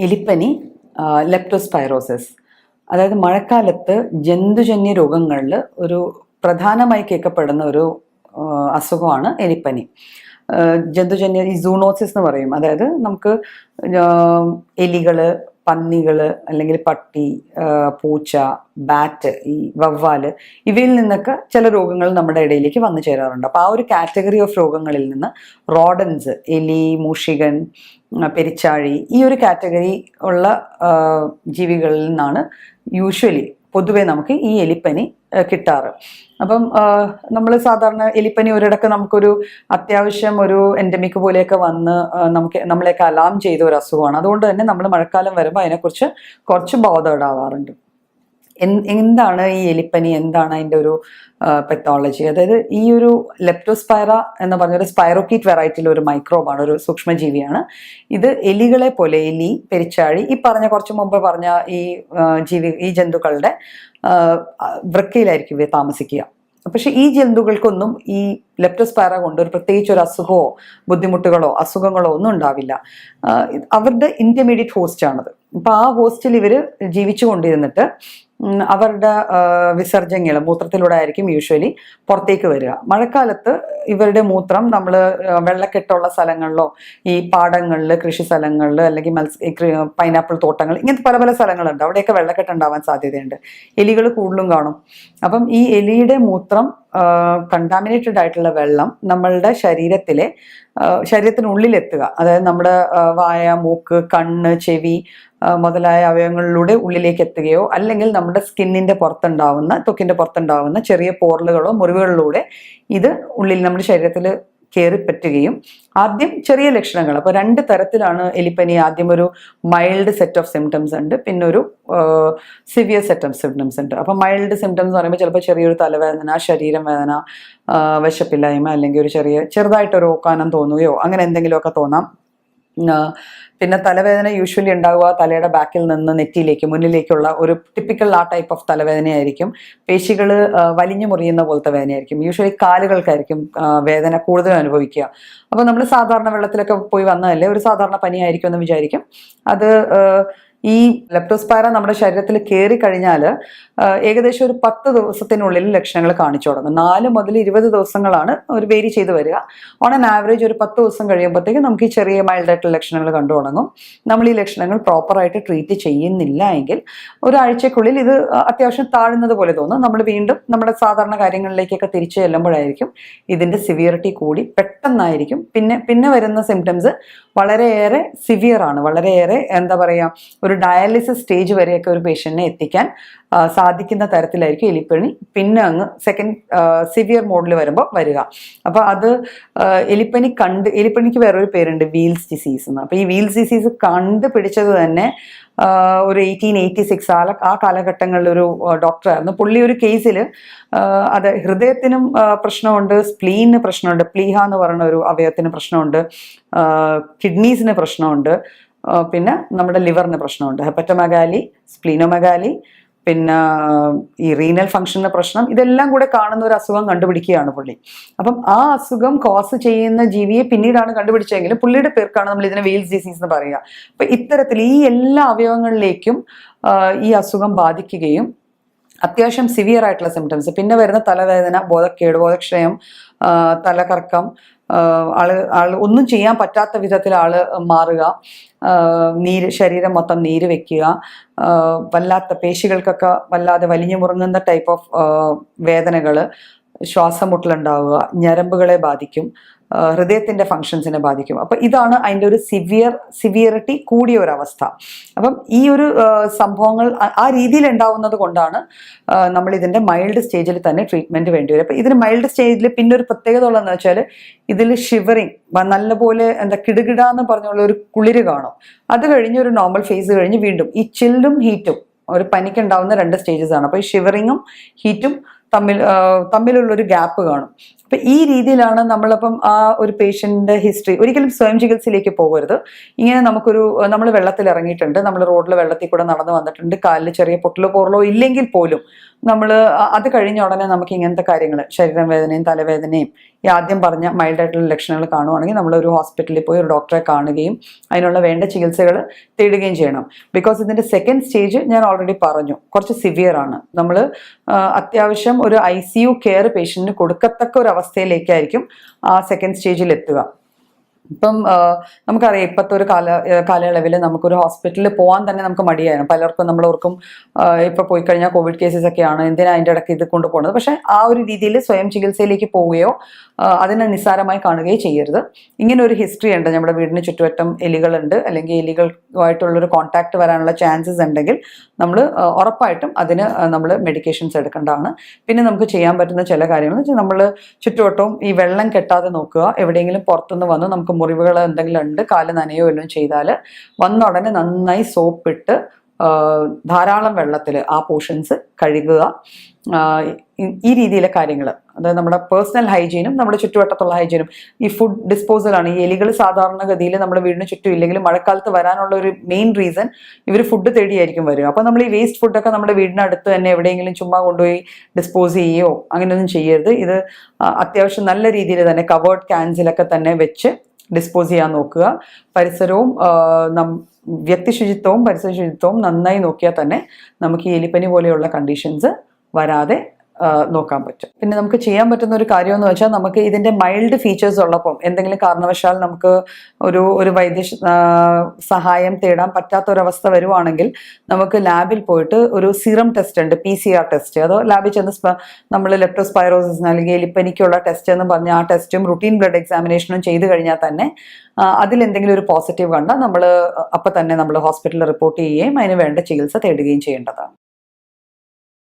എലിപ്പനി, ലെപ്റ്റോസ്പൈറോസിസ്. അതായത് മഴക്കാലത്ത് ജന്തുജന്യ രോഗങ്ങളിൽ ഒരു പ്രധാനമായി കേൾക്കപ്പെടുന്ന ഒരു അസുഖമാണ് എലിപ്പനി. ജന്തുജന്യ ഈ സൂണോസിസ് എന്ന് പറയും. അതായത് നമുക്ക് എലികള്, പന്നികള്, അല്ലെങ്കിൽ പട്ടി, പൂച്ച, ബാറ്റ്, ഈ വവ്വാല്, ഇവയിൽ നിന്നൊക്കെ ചില രോഗങ്ങൾ നമ്മുടെ ഇടയിലേക്ക് വന്നു ചേരാറുണ്ട്. അപ്പോൾ ആ ഒരു കാറ്റഗറി ഓഫ് രോഗങ്ങളിൽ നിന്ന് റോഡൻസ്, എലി, മൂഷികൻ, പെരിച്ചാഴി, ഈ ഒരു കാറ്റഗറി ഉള്ള ജീവികളിൽ നിന്നാണ് യൂഷ്വലി പൊതുവെ നമുക്ക് ഈ എലിപ്പനി കിട്ടാറ്. അപ്പം നമ്മൾ സാധാരണ എലിപ്പനി ഒരിടക്ക് നമുക്കൊരു അത്യാവശ്യം ഒരു എൻഡമിക് പോലെയൊക്കെ വന്ന് നമ്മളെയൊക്കെ അലാം ചെയ്ത ഒരു അസുഖമാണ്. അതുകൊണ്ട് തന്നെ നമ്മൾ മഴക്കാലം വരുമ്പോൾ അതിനെക്കുറിച്ച് കുറച്ച് ബോധേർഡ് ആവാറുണ്ട്. എന്താണ് ഈ എലിപ്പനി, എന്താണ് അതിൻ്റെ ഒരു പെത്തോളജി? അതായത് ഈ ഒരു ലെപ്റ്റോസ്പൈറ എന്ന് പറഞ്ഞൊരു സ്പൈറോക്കീറ്റ് വെറൈറ്റിയിലെ ഒരു മൈക്രോബാണ്, ഒരു സൂക്ഷ്മജീവിയാണ്. ഇത് എലികളെ പോലെ, എലി, പെരിച്ചാഴി, ഈ കുറച്ച് മുമ്പ് പറഞ്ഞ ഈ ജന്തുക്കളുടെ വൃക്കയിലായിരിക്കും ഇവ താമസിക്കുക. പക്ഷെ ഈ ജന്തുക്കൾക്കൊന്നും ഈ ലെപ്റ്റോസ്പൈറ കൊണ്ട് ഒരു പ്രത്യേകിച്ച് ഒരു അസുഖമോ ബുദ്ധിമുട്ടുകളോ അസുഖങ്ങളോ ഒന്നും ഉണ്ടാവില്ല. അവരുടെ ഇന്റർമീഡിയറ്റ് ഹോസ്റ്റാണത്. അപ്പൊ ആ ഹോസ്റ്റിൽ ഇവര് ജീവിച്ചു കൊണ്ടിരുന്നിട്ട് അവരുടെ വിസർജ്യങ്ങൾ മൂത്രത്തിലൂടെ ആയിരിക്കും യൂഷ്വലി പുറത്തേക്ക് വരിക. മഴക്കാലത്ത് ഇവരുടെ മൂത്രം നമ്മൾ വെള്ളക്കെട്ടുള്ള സ്ഥലങ്ങളിലോ ഈ പാടങ്ങളിൽ, കൃഷി സ്ഥലങ്ങളിൽ, അല്ലെങ്കിൽ പൈനാപ്പിൾ തോട്ടങ്ങൾ, ഇങ്ങനത്തെ പല പല സ്ഥലങ്ങളുണ്ട്. അവിടെയൊക്കെ വെള്ളക്കെട്ട് ഉണ്ടാവാൻ സാധ്യതയുണ്ട്. എലികൾ കൂടുതലും കാണും. അപ്പം ഈ എലിയുടെ മൂത്രം കണ്ടാമിനേറ്റഡ് ആയിട്ടുള്ള വെള്ളം നമ്മളുടെ ശരീരത്തിനുള്ളിലെത്തുക, അതായത് നമ്മുടെ വായ, മൂക്ക്, കണ്ണ്, ചെവി മുതലായ അവയവങ്ങളിലൂടെ ഉള്ളിലേക്ക് എത്തുകയോ അല്ലെങ്കിൽ നമ്മുടെ ത്വക്കിന്റെ പുറത്തുണ്ടാവുന്ന ചെറിയ പോറലുകളോ മുറിവുകളിലൂടെ ഇത് ഉള്ളിൽ നമ്മുടെ ശരീരത്തിൽ കയറി പറ്റുകയും ആദ്യം ചെറിയ ലക്ഷണങ്ങൾ, അപ്പോൾ 2 തരത്തിലാണ് എലിപ്പനി. ആദ്യം ഒരു മൈൽഡ് സെറ്റ് ഓഫ് സിംറ്റംസ് ഉണ്ട്, പിന്നെ ഒരു സിവിയർ സെറ്റ് ഓഫ് സിംറ്റംസ് ഉണ്ട്. അപ്പം മൈൽഡ് സിംറ്റംസ് എന്ന് പറയുമ്പോൾ ചിലപ്പോൾ ചെറിയൊരു തലവേദന, ശരീരം വേദന, വിശപ്പില്ലായ്മ, അല്ലെങ്കിൽ ഒരു ചെറുതായിട്ടൊരു ഓക്കാനം തോന്നുകയോ അങ്ങനെ എന്തെങ്കിലുമൊക്കെ തോന്നാം. പിന്നെ തലവേദന യൂഷ്വലി ഉണ്ടാവുക തലയുടെ ബാക്കിൽ നിന്ന് നെറ്റിയിലേക്ക്, മുന്നിലേക്കുള്ള ഒരു ടിപ്പിക്കൽ ആ ടൈപ്പ് ഓഫ് തലവേദനയായിരിക്കും. പേശികൾ വലിഞ്ഞു മുറിയുന്ന പോലത്തെ വേദനയായിരിക്കും. യൂഷ്വലി കാലുകൾക്കായിരിക്കും വേദന കൂടുതൽ അനുഭവിക്കുക. അപ്പോൾ നമ്മൾ സാധാരണ വെള്ളത്തിലൊക്കെ പോയി വന്നതല്ലേ, ഒരു സാധാരണ പനിയായിരിക്കും എന്ന് വിചാരിക്കും. അത് ഈ ലെപ്റ്റോസ്പൈറ നമ്മുടെ ശരീരത്തിൽ കയറി കഴിഞ്ഞാൽ ഏകദേശം ഒരു 10 ദിവസത്തിനുള്ളിൽ ലക്ഷണങ്ങൾ കാണിച്ചു തുടങ്ങും. 4 മുതൽ 20 ദിവസങ്ങളാണ് ഒരു വേരി ചെയ്ത് വരിക. ഓൺ ആൻ ആവറേജ് ഒരു 10 ദിവസം കഴിയുമ്പോഴത്തേക്ക് നമുക്ക് ഈ ചെറിയ മൈൽഡായിട്ടുള്ള ലക്ഷണങ്ങൾ കണ്ടു തുടങ്ങും. നമ്മൾ ഈ ലക്ഷണങ്ങൾ പ്രോപ്പറായിട്ട് ട്രീറ്റ് ചെയ്യുന്നില്ല എങ്കിൽ ഒരാഴ്ചക്കുള്ളിൽ ഇത് അത്യാവശ്യം താഴുന്നത് പോലെ തോന്നും. നമ്മൾ വീണ്ടും നമ്മുടെ സാധാരണ കാര്യങ്ങളിലേക്കൊക്കെ തിരിച്ചു ചെല്ലുമ്പോഴായിരിക്കും ഇതിൻ്റെ സിവിയറിറ്റി കൂടി പെട്ടെന്നായിരിക്കും. പിന്നെ വരുന്ന സിംറ്റംസ് വളരെയേറെ സിവിയർ ആണ്. വളരെയേറെ എന്താ പറയുക, ഒരു ഡയാലിസിസ് സ്റ്റേജ് വരെയൊക്കെ ഒരു പേഷ്യന്റിനെ എത്തിക്കാൻ സാധിക്കുന്ന തരത്തിലായിരിക്കും എലിപ്പനി പിന്നെ അങ്ങ് സെക്കൻഡ് സിവിയർ മോഡിൽ വരുമ്പോൾ വരിക. അപ്പോൾ അത് എലിപ്പനിക്ക് വേറൊരു പേരുണ്ട്, വീൽസ് ഡിസീസ് എന്ന്. അപ്പോൾ ഈ വീൽസ് ഡിസീസ് കണ്ടുപിടിച്ചത് തന്നെ ഒരു 1886 ആ കാലഘട്ടങ്ങളിൽ ഒരു ഡോക്ടറായിരുന്നു. പുള്ളി ഒരു കേസിൽ അത് ഹൃദയത്തിനും പ്രശ്നമുണ്ട്, സ്പ്ലീനിന് പ്രശ്നമുണ്ട്, പ്ലീഹ എന്ന് പറയുന്ന ഒരു അവയവത്തിന് പ്രശ്നമുണ്ട്, കിഡ്നീസിന് പ്രശ്നമുണ്ട്, പിന്നെ നമ്മുടെ ലിവറിന് പ്രശ്നമുണ്ട്, ഹെപ്പറ്റോമെഗാലി, സ്പ്ലീനോമെഗാലി, പിന്നെ ഈ റീനൽ ഫംഗ്ഷന്റെ പ്രശ്നം, ഇതെല്ലാം കൂടെ കാണുന്ന ഒരു അസുഖം കണ്ടുപിടിക്കുകയാണ് പുള്ളി. അപ്പം ആ അസുഖം കോസ് ചെയ്യുന്ന ജീവിയെ പിന്നീടാണ് കണ്ടുപിടിച്ചെങ്കിലും പുള്ളിയുടെ പേർക്കാണ് നമ്മൾ ഇതിനെ വീൽസ് ഡിസീസ് എന്ന് പറയുക. അപ്പൊ ഇത്തരത്തിൽ ഈ എല്ലാ അവയവങ്ങളിലേക്കും ഈ അസുഖം ബാധിക്കുകയും അത്യാവശ്യം സിവിയർ ആയിട്ടുള്ള സിംറ്റംസ്, പിന്നെ വരുന്ന തലവേദന, ബോധക്കേട്, ബോധക്ഷയം, തലകറക്കം, ആള് ഒന്നും ചെയ്യാൻ പറ്റാത്ത വിധത്തിൽ ആള് മാറുക, ശരീരം മൊത്തം നീര് വെക്കുക, വല്ലാത്ത പേശികൾക്കൊക്കെ വല്ലാതെ വലിഞ്ഞു മുറുങ്ങുന്ന ടൈപ്പ് ഓഫ് വേദനകൾ, ശ്വാസം മുട്ടലുണ്ടാവുക, ഞരമ്പുകളെ ബാധിക്കും, ഹൃദയത്തിന്റെ ഫങ്ഷൻസിനെ ബാധിക്കും. അപ്പം ഇതാണ് അതിൻ്റെ ഒരു സിവിയറിറ്റി കൂടിയ ഒരവസ്ഥ. അപ്പം ഈ ഒരു സംഭവങ്ങൾ ആ രീതിയിൽ ഉണ്ടാവുന്നത് കൊണ്ടാണ് നമ്മൾ ഇതിൻ്റെ മൈൽഡ് സ്റ്റേജിൽ തന്നെ ട്രീറ്റ്മെന്റ് വേണ്ടി വരും. അപ്പം ഇതിന് മൈൽഡ് സ്റ്റേജിൽ പിന്നെ ഒരു പ്രത്യേകത ഉള്ളതെന്ന് വെച്ചാൽ ഇതിൽ ഷിവറിങ്, നല്ലപോലെ കിടുകിടാന്ന് പറഞ്ഞുള്ള ഒരു കുളിര് കാണും. അത് കഴിഞ്ഞ് ഒരു നോർമൽ ഫേസ് കഴിഞ്ഞ് വീണ്ടും ഈ ചില്ലും ഹീറ്റും, ഒരു പനിക്കുണ്ടാവുന്ന 2 സ്റ്റേജസ് ആണ്. അപ്പോൾ ഈ ഷിവറിങ്ങും ഹീറ്റും തമ്മിലുള്ളൊരു ഗ്യാപ്പ് കാണും. അപ്പൊ ഈ രീതിയിലാണ് നമ്മളപ്പം ആ ഒരു പേഷ്യന്റിന്റെ ഹിസ്റ്ററി. ഒരിക്കലും സ്വയം ചികിത്സയിലേക്ക് പോകരുത്. ഇങ്ങനെ നമ്മൾ വെള്ളത്തിൽ ഇറങ്ങിയിട്ടുണ്ട്, നമ്മൾ റോഡിൽ വെള്ളത്തിൽ കൂടെ നടന്നു വന്നിട്ടുണ്ട്, കാലിൽ ചെറിയ പൊട്ടലോ പോറലോ ഇല്ലെങ്കിൽ പോലും നമ്മൾ അത് കഴിഞ്ഞ ഉടനെ നമുക്ക് ഇങ്ങനത്തെ കാര്യങ്ങൾ, ശരീരം വേദനയും തലവേദനയും ഈ ആദ്യം പറഞ്ഞ മൈൽഡ് ആയിട്ടുള്ള ലക്ഷണങ്ങൾ കാണുവാണെങ്കിൽ നമ്മൾ ഒരു ഹോസ്പിറ്റലിൽ പോയി ഒരു ഡോക്ടറെ കാണുകയും അതിനുള്ള വേണ്ട ചികിത്സകൾ തേടുകയും ചെയ്യണം. ബിക്കോസ് ഇതിൻ്റെ സെക്കൻഡ് സ്റ്റേജ് ഞാൻ ഓൾറെഡി പറഞ്ഞു, കുറച്ച് സിവിയർ ആണ്. നമ്മൾ അത്യാവശ്യം ഒരു ICU കെയർ പേഷ്യൻറ്റിന് കൊടുക്കത്തക്ക ഒരു അവസ്ഥയിലേക്കായിരിക്കും ആ സെക്കൻഡ് സ്റ്റേജിൽ എത്തുക. ഇപ്പം നമുക്കറിയാം, ഇപ്പോഴത്തെ ഒരു കാലയളവിൽ നമുക്കൊരു ഹോസ്പിറ്റലിൽ പോകാൻ തന്നെ നമുക്ക് മടിയായിരുന്നു. പലർക്കും നമ്മളോർക്കും ഇപ്പോൾ പോയി കഴിഞ്ഞാൽ കോവിഡ് കേസസ് ഒക്കെയാണ്, എന്തിനാ അതിൻ്റെ ഇടയ്ക്ക് ഇത് കൊണ്ടുപോകുന്നത്. പക്ഷേ ആ ഒരു രീതിയിൽ സ്വയം ചികിത്സയിലേക്ക് പോവുകയോ അതിനെ നിസ്സാരമായി കാണുകയോ ചെയ്യരുത്. ഇങ്ങനെ ഒരു ഹിസ്റ്ററി ഉണ്ട്, നമ്മുടെ വീടിന് ചുറ്റുവട്ടം എലികളുണ്ട് അല്ലെങ്കിൽ എലികളുമായിട്ടുള്ളൊരു കോൺടാക്ട് വരാനുള്ള ചാൻസസ് ഉണ്ടെങ്കിൽ നമ്മൾ ഉറപ്പായിട്ടും അതിന് നമ്മൾ മെഡിക്കേഷൻസ് എടുക്കേണ്ടതാണ്. പിന്നെ നമുക്ക് ചെയ്യാൻ പറ്റുന്ന ചില കാര്യങ്ങൾ വെച്ചാൽ നമ്മൾ ചുറ്റുവട്ടവും ഈ വെള്ളം കെട്ടാതെ നോക്കുക. എവിടെയെങ്കിലും പുറത്തുനിന്ന് വന്ന് നമുക്ക് മുറിവുകൾ എന്തെങ്കിലും ഉണ്ട്, കാല് നനയോ എല്ലാം ചെയ്താൽ വന്ന ഉടനെ നന്നായി സോപ്പിട്ട് ധാരാളം വെള്ളത്തിൽ ആ പോർഷൻസ് കഴുകുക. ഈ രീതിയിലെ കാര്യങ്ങൾ, അതായത് നമ്മുടെ പേഴ്സണൽ ഹൈജീനും നമ്മുടെ ചുറ്റുവട്ടത്തുള്ള ഹൈജീനും. ഈ ഫുഡ് ഡിസ്പോസലാണ്. ഈ എലികൾ സാധാരണഗതിയിൽ നമ്മുടെ വീടിന് ചുറ്റും ഇല്ലെങ്കിലും മഴക്കാലത്ത് വരാനുള്ള ഒരു മെയിൻ റീസൺ ഇവർ ഫുഡ് തേടിയായിരിക്കും വരിക. അപ്പോൾ നമ്മൾ ഈ വേസ്റ്റ് ഫുഡൊക്കെ നമ്മുടെ വീടിനടുത്ത് തന്നെ എവിടെയെങ്കിലും ചുമ്മാ കൊണ്ടുപോയി ഡിസ്പോസ് ചെയ്യുകയോ അങ്ങനെയൊന്നും ചെയ്യരുത്. ഇത് അത്യാവശ്യം നല്ല രീതിയിൽ തന്നെ കവേർഡ് ക്യാൻസിലൊക്കെ തന്നെ വെച്ച് ഡിസ്പോസ് ചെയ്യാൻ നോക്കുക. പരിസരവും വ്യക്തി ശുചിത്വവും പരിസര ശുചിത്വവും നന്നായി നോക്കിയാൽ തന്നെ നമുക്ക് ഈ എലിപ്പനി പോലെയുള്ള കണ്ടീഷൻസ് വരാതെ നോക്കാൻ പറ്റും. പിന്നെ നമുക്ക് ചെയ്യാൻ പറ്റുന്ന ഒരു കാര്യം എന്ന് വെച്ചാൽ, നമുക്ക് ഇതിൻ്റെ മൈൽഡ് ഫീച്ചേഴ്സ് ഉള്ളപ്പം എന്തെങ്കിലും കാരണവശാൽ നമുക്ക് ഒരു വൈദ്യ സഹായം തേടാൻ പറ്റാത്തൊരവസ്ഥ വരുവാണെങ്കിൽ നമുക്ക് ലാബിൽ പോയിട്ട് ഒരു സീറം ടെസ്റ്റ് ഉണ്ട്, PCR ടെസ്റ്റ്. അതോ ലാബിൽ ചെന്ന് നമ്മൾ ലെപ്റ്റോസ്പൈറോസിന് അല്ലെങ്കിൽ എലിപ്പനിക്കുള്ള ടെസ്റ്റ് എന്ന് പറഞ്ഞ ആ ടെസ്റ്റും റുട്ടീൻ ബ്ലഡ് എക്സാമിനേഷനും ചെയ്ത് കഴിഞ്ഞാൽ തന്നെ അതിലെന്തെങ്കിലും ഒരു പോസിറ്റീവ് കണ്ടാൽ നമ്മൾ അപ്പം തന്നെ നമ്മൾ ഹോസ്പിറ്റലിൽ റിപ്പോർട്ട് ചെയ്യുകയും അതിന് വേണ്ട ചികിത്സ തേടുകയും ചെയ്യേണ്ടതാണ്.